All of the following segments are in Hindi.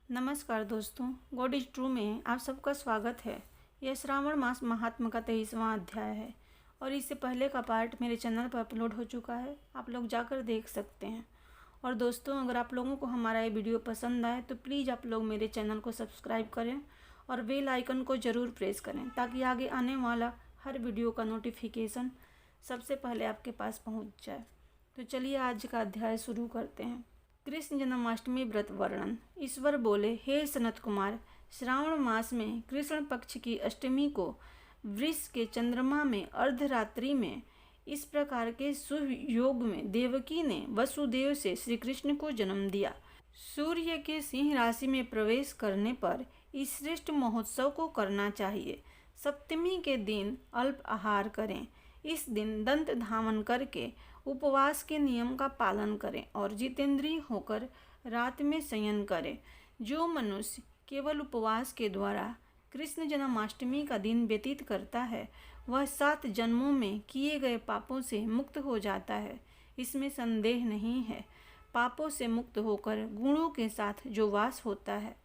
नमस्कार दोस्तों, गॉड इज ट्रू में आप सबका स्वागत है। यह श्रावण मास महात्म का 23वां अध्याय है और इससे पहले का पार्ट मेरे चैनल पर अपलोड हो चुका है, आप लोग जाकर देख सकते हैं। और दोस्तों, अगर आप लोगों को हमारा ये वीडियो पसंद आए तो प्लीज़ आप लोग मेरे चैनल को सब्सक्राइब करें और बेल आइकन को ज़रूर प्रेस करें ताकि आगे आने वाला हर वीडियो का नोटिफिकेशन सबसे पहले आपके पास पहुँच जाए। तो चलिए आज का अध्याय शुरू करते हैं। कृष्ण जन्माष्टमी व्रत वर्णन। ईश्वर बोले, हे सनत कुमार, श्रावण मास में कृष्ण पक्ष की अष्टमी को वृष के चंद्रमा में अर्धरात्रि में इस प्रकार के शुभ योग में देवकी ने वसुदेव से श्री कृष्ण को जन्म दिया। सूर्य के सिंह राशि में प्रवेश करने पर इस श्रेष्ठ महोत्सव को करना चाहिए। सप्तमी के दिन अल्प आहार करें। इस दिन दंत धावन करके उपवास के नियम का पालन करें और जितेंद्रिय होकर रात में शयन करें। जो मनुष्य केवल उपवास के द्वारा कृष्ण जन्माष्टमी का दिन व्यतीत करता है वह 7 जन्मों में किए गए पापों से मुक्त हो जाता है, इसमें संदेह नहीं है। पापों से मुक्त होकर गुणों के साथ जो वास होता है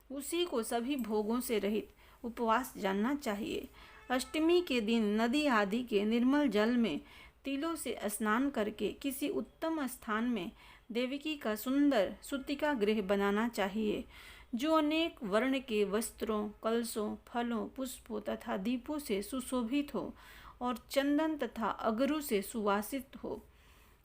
उसी को सभी भोगों से रहित उपवास जानना चाहिए। अष्टमी के दिन नदी आदि के निर्मल जल में तिलों से स्नान करके किसी उत्तम स्थान में देवकी का सुंदर सूतिका गृह बनाना चाहिए जो अनेक वर्ण के वस्त्रों, कलशों, फलों, पुष्पों तथा दीपों से सुशोभित हो और चंदन तथा अगरू से सुवासित हो।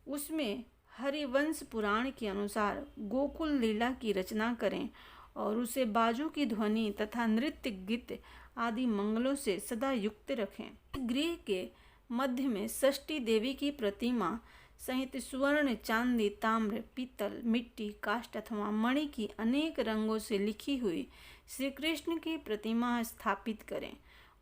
उसमें हरिवंश पुराण के अनुसार गोकुल लीला की रचना करें और उसे बाजों की ध्वनि तथा नृत्य गीत आदि मंगलों से सदा युक्त रखें। गृह के मध्य में षष्ठी देवी की प्रतिमा सहित स्वर्ण, चांदी, ताम्र, पीतल, मिट्टी, काष्ठ अथवा मणि की अनेक रंगों से लिखी हुई श्री कृष्ण की प्रतिमा स्थापित करें।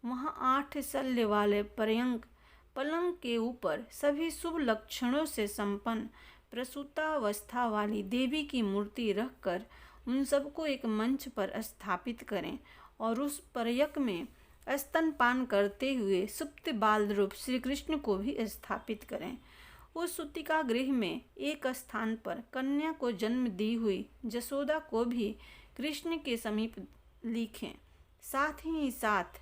वहाँ 8 शल्य वाले पलंग के ऊपर सभी शुभ लक्षणों से संपन्न प्रसूतावस्था वाली देवी की मूर्ति रखकर उन सबको एक मंच पर स्थापित करें और उस परयक में स्तनपान करते हुए सुप्त बाल रूप श्री कृष्ण को भी स्थापित करें। उस सूतिका गृह में एक स्थान पर कन्या को जन्म दी हुई जसोदा को भी कृष्ण के समीप लिखें। साथ ही साथ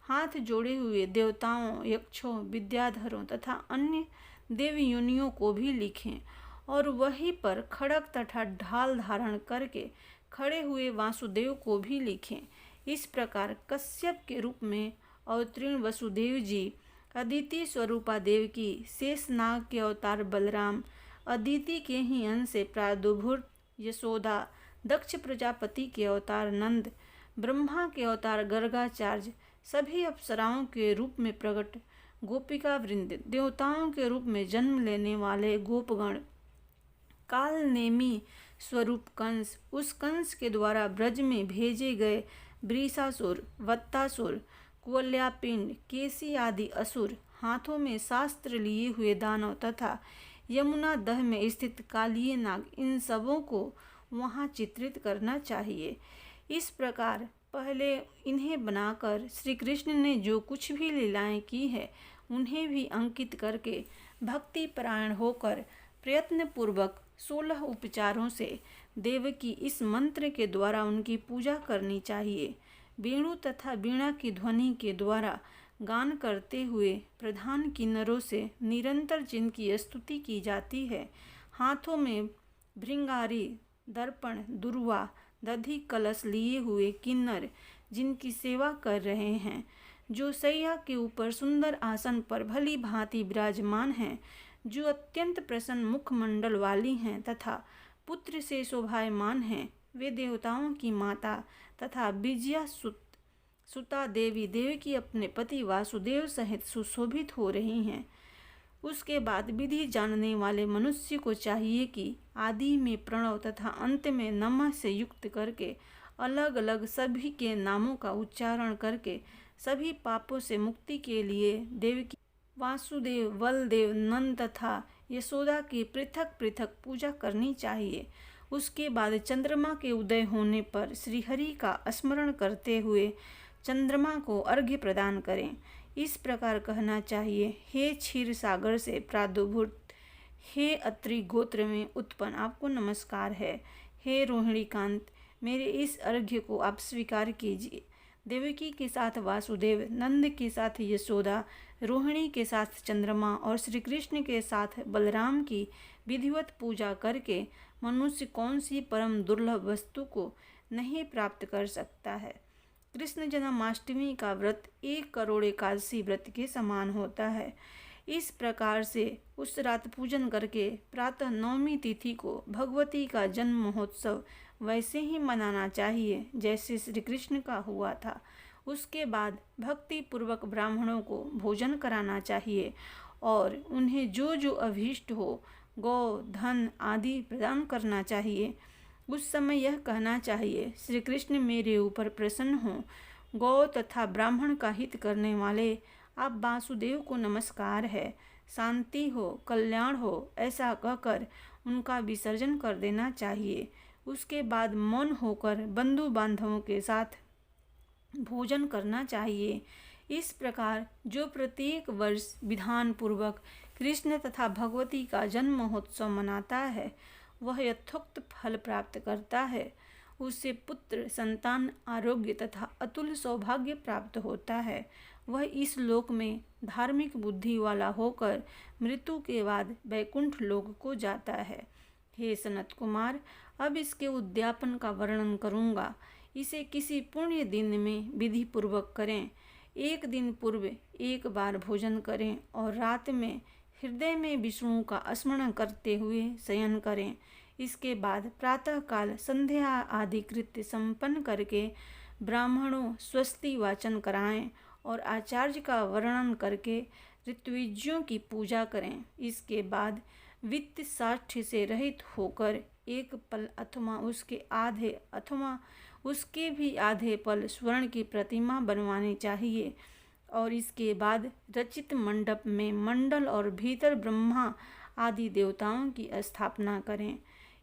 हाथ जोड़े हुए देवताओं, यक्षों, विद्याधरों तथा अन्य देव योनियों को भी लिखें और वहीं पर खड़ग तथा ढाल धारण करके खड़े हुए वासुदेव को भी लिखें। इस प्रकार कश्यप के रूप में अवतीर्ण वसुदेव जी, अदिति स्वरूपा देवकी, शेषनाग के अवतार बलराम, अदिति के ही अंश से प्रादुर्भूत यशोदा, दक्ष प्रजापति के अवतार नंद, ब्रह्मा के अवतार गर्गाचार्य, सभी अप्सराओं के रूप में प्रकट गोपिका वृंद, देवताओं के रूप में जन्म लेने वाले गोपगण, काल नेमी स्वरूप कंस, उस कंस के द्वारा ब्रज में भेजे गए वृषासुर, वत्तासुर, कुवल्यापिंड, केसी आदि असुर, हाथों में शास्त्र लिए हुए दानव तथा यमुना दह में स्थित कालिये नाग, इन सबों को वहाँ चित्रित करना चाहिए। इस प्रकार पहले इन्हें बनाकर श्री कृष्ण ने जो कुछ भी लीलाएं की है उन्हें भी अंकित करके भक्ति परायण होकर प्रयत्नपूर्वक 16 उपचारों से देवकी इस मंत्र के द्वारा उनकी पूजा करनी चाहिए। वेणु तथा वीणा की ध्वनि के द्वारा गान करते हुए प्रधान किन्नरों से निरंतर जिनकी स्तुति की जाती है, हाथों में भृंगारी, दर्पण, दुर्वा, दधि कलश लिए हुए किन्नर जिनकी सेवा कर रहे हैं, जो सैया के ऊपर सुंदर आसन पर भली भांति विराजमान हैं, जो अत्यंत प्रसन्न मुखमंडल वाली हैं तथा पुत्र से शोभायमान हैं, वे देवताओं की माता तथा विजया सुता देवी देवकी अपने पति वासुदेव सहित सुशोभित हो रही हैं। उसके बाद विधि जानने वाले मनुष्य को चाहिए कि आदि में प्रणव तथा अंत में नमः से युक्त करके अलग अलग सभी के नामों का उच्चारण करके सभी पापों से मुक्ति के लिए देवकी, वासुदेव, बलदेव, नंद तथा यशोदा की पृथक पृथक पूजा करनी चाहिए। उसके बाद चंद्रमा के उदय होने पर श्रीहरि का स्मरण करते हुए चंद्रमा को अर्घ्य प्रदान करें। इस प्रकार कहना चाहिए, हे क्षीर सागर से प्रादुर्भूत, हे अत्रि गोत्र में उत्पन्न, आपको नमस्कार है। हे रोहिणी कांत, मेरे इस अर्घ्य को आप स्वीकार कीजिए। देवकी के साथ वासुदेव, नंद के साथ यशोदा, रोहिणी के साथ चंद्रमा और श्री कृष्ण के साथ बलराम की विधिवत पूजा करके मनुष्य कौन सी परम दुर्लभ वस्तु को नहीं प्राप्त कर सकता है। कृष्ण जन्माष्टमी का व्रत 1 करोड़ एकादशी व्रत के समान होता है। इस प्रकार से उस रात पूजन करके प्रातः नवमी तिथि को भगवती का जन्म महोत्सव वैसे ही मनाना चाहिए जैसे श्री कृष्ण का हुआ था। उसके बाद भक्ति पूर्वक ब्राह्मणों को भोजन कराना चाहिए और उन्हें जो जो अभीष्ट हो गौ, धन आदि प्रदान करना चाहिए। उस समय यह कहना चाहिए, श्री कृष्ण मेरे ऊपर प्रसन्न हो, गौ तथा ब्राह्मण का हित करने वाले आप वासुदेव को नमस्कार है, शांति हो, कल्याण हो, ऐसा कहकर उनका विसर्जन कर देना चाहिए। उसके बाद मौन होकर बंधु बांधवों के साथ भोजन करना चाहिए। इस प्रकार जो प्रत्येक वर्ष विधान पूर्वक कृष्ण तथा भगवती का जन्म महोत्सव मनाता है वह यथोक्त फल प्राप्त करता है। उससे पुत्र, संतान, आरोग्य तथा अतुल सौभाग्य प्राप्त होता है। वह इस लोक में धार्मिक बुद्धि वाला होकर मृत्यु के बाद वैकुंठ लोक को जाता है। हे सनत कुमार, अब इसके उद्यापन का वर्णन करूँगा। इसे किसी पुण्य दिन में विधि पूर्वक करें। 1 दिन पूर्व 1 बार भोजन करें और रात में हृदय में विष्णु का स्मरण करते हुए शयन करें। इसके बाद प्रातःकाल संध्या आदि कृत्य संपन्न करके ब्राह्मणों स्वस्ति वाचन कराएं और आचार्य का वर्णन करके ऋत्विज्यों की पूजा करें। इसके बाद वित्त साक्ष्य से रहित होकर 1 पल अथवा उसके आधे अथवा उसके भी आधे पल स्वर्ण की प्रतिमा बनवानी चाहिए और इसके बाद रचित मंडप में मंडल और भीतर ब्रह्मा आदि देवताओं की स्थापना करें।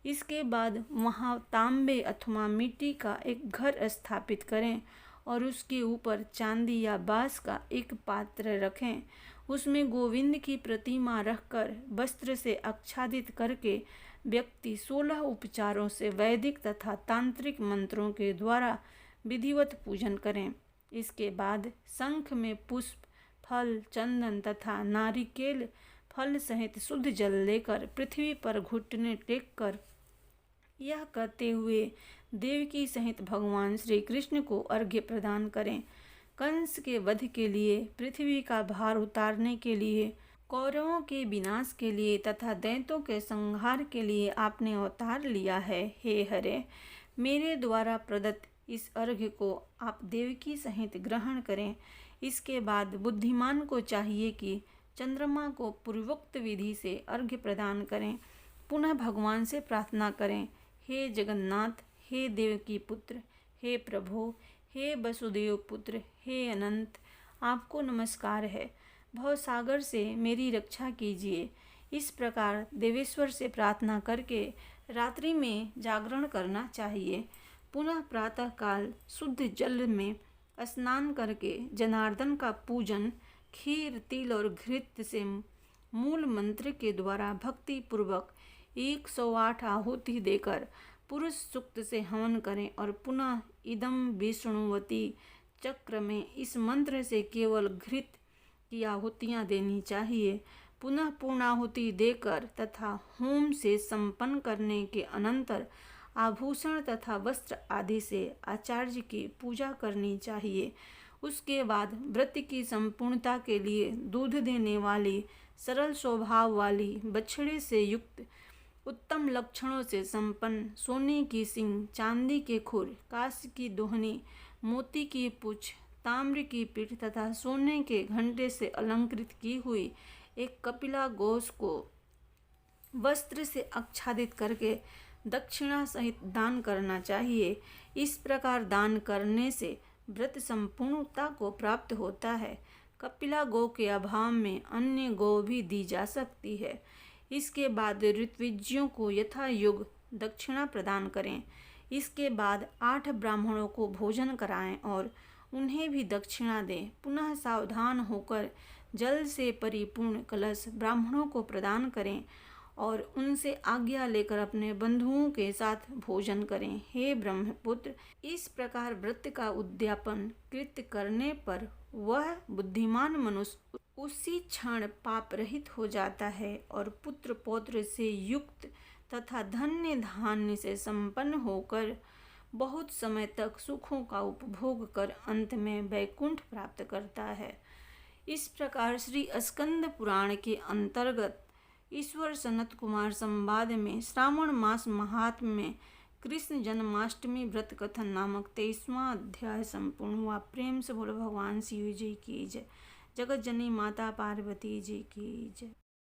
इसके बाद वहाँ तांबे अथवा मिट्टी का एक घर स्थापित करें और उसके ऊपर चांदी या बांस का एक पात्र रखें। उसमें गोविंद की प्रतिमा रखकर वस्त्र से आच्छादित करके व्यक्ति 16 उपचारों से वैदिक तथा तांत्रिक मंत्रों के द्वारा विधिवत पूजन करें। इसके बाद शंख में पुष्प, फल, चंदन तथा नारिकेल फल सहित शुद्ध जल लेकर पृथ्वी पर घुटने टेक कर यह कहते हुए देवकी सहित भगवान श्री कृष्ण को अर्घ्य प्रदान करें। कंस के वध के लिए, पृथ्वी का भार उतारने के लिए, कौरवों के विनाश के लिए तथा दैत्यों के संहार के लिए आपने अवतार लिया है। हे हरे, मेरे द्वारा प्रदत्त इस अर्घ्य को आप देवकी सहित ग्रहण करें। इसके बाद बुद्धिमान को चाहिए कि चंद्रमा को पूर्वोक्त विधि से अर्घ्य प्रदान करें। पुनः भगवान से प्रार्थना करें, हे जगन्नाथ, हे देवकी पुत्र, हे प्रभु, हे वसुदेव पुत्र, हे अनंत, आपको नमस्कार है। भवसागर से मेरी रक्षा कीजिए। इस प्रकार देवेश्वर से प्रार्थना करके रात्रि में जागरण करना चाहिए। पुनः प्रातःकाल शुद्ध जल में स्नान करके जनार्दन का पूजन खीर, तिल और घृत से मूल मंत्र के द्वारा भक्ति पूर्वक 108 आहुति देकर पुरुष सूक्त से हवन करें और पुनः इदम विष्णुवती चक्र में इस मंत्र से केवल घृत की आहुतियाँ देनी चाहिए। पुनः पूर्णाहुति देकर तथा होम से संपन्न करने के अनंतर आभूषण तथा वस्त्र आदि से आचार्य की पूजा करनी चाहिए। उसके बाद व्रत की संपूर्णता के लिए दूध देने वाली, सरल स्वभाव वाली, बछड़े से युक्त, उत्तम लक्षणों से संपन्न, सोने की सींग, चांदी के खुर, कांस्य की दोहनी, मोती की पूँछ, ताम्र की पीठ तथा सोने के घंटे से अलंकृत की हुई एक कपिला गोश को वस्त्र से आच्छादित करके दक्षिणा सहित दान करना चाहिए। इस प्रकार दान करने से व्रत संपूर्णता को प्राप्त होता है। कपिला गौ के अभाव में अन्य गौ भी दी जा सकती है। इसके बाद ऋत्विज्यों को यथा युग दक्षिणा प्रदान करें। इसके बाद 8 ब्राह्मणों को भोजन कराएं और उन्हें भी दक्षिणा दें। पुनः सावधान होकर जल से परिपूर्ण कलश ब्राह्मणों को प्रदान करें और उनसे आज्ञा लेकर अपने बंधुओं के साथ भोजन करें। हे ब्रह्मपुत्र, इस प्रकार व्रत का उद्यापन कृत्य करने पर वह बुद्धिमान मनुष्य उसी क्षण पाप रहित हो जाता है और पुत्र पौत्र से युक्त तथा धन्य धान्य से संपन्न होकर बहुत समय तक सुखों का उपभोग कर अंत में वैकुंठ प्राप्त करता है। इस प्रकार श्री स्कंद पुराण के अंतर्गत ईश्वर सनत कुमार संवाद में श्रावण मास महात्म्य में कृष्ण जन्माष्टमी व्रत कथन नामक 23वां अध्याय संपूर्ण हुआ। प्रेम से बोलो भगवान शिव जी की जय। जगत जननी माता पार्वती जी की जय।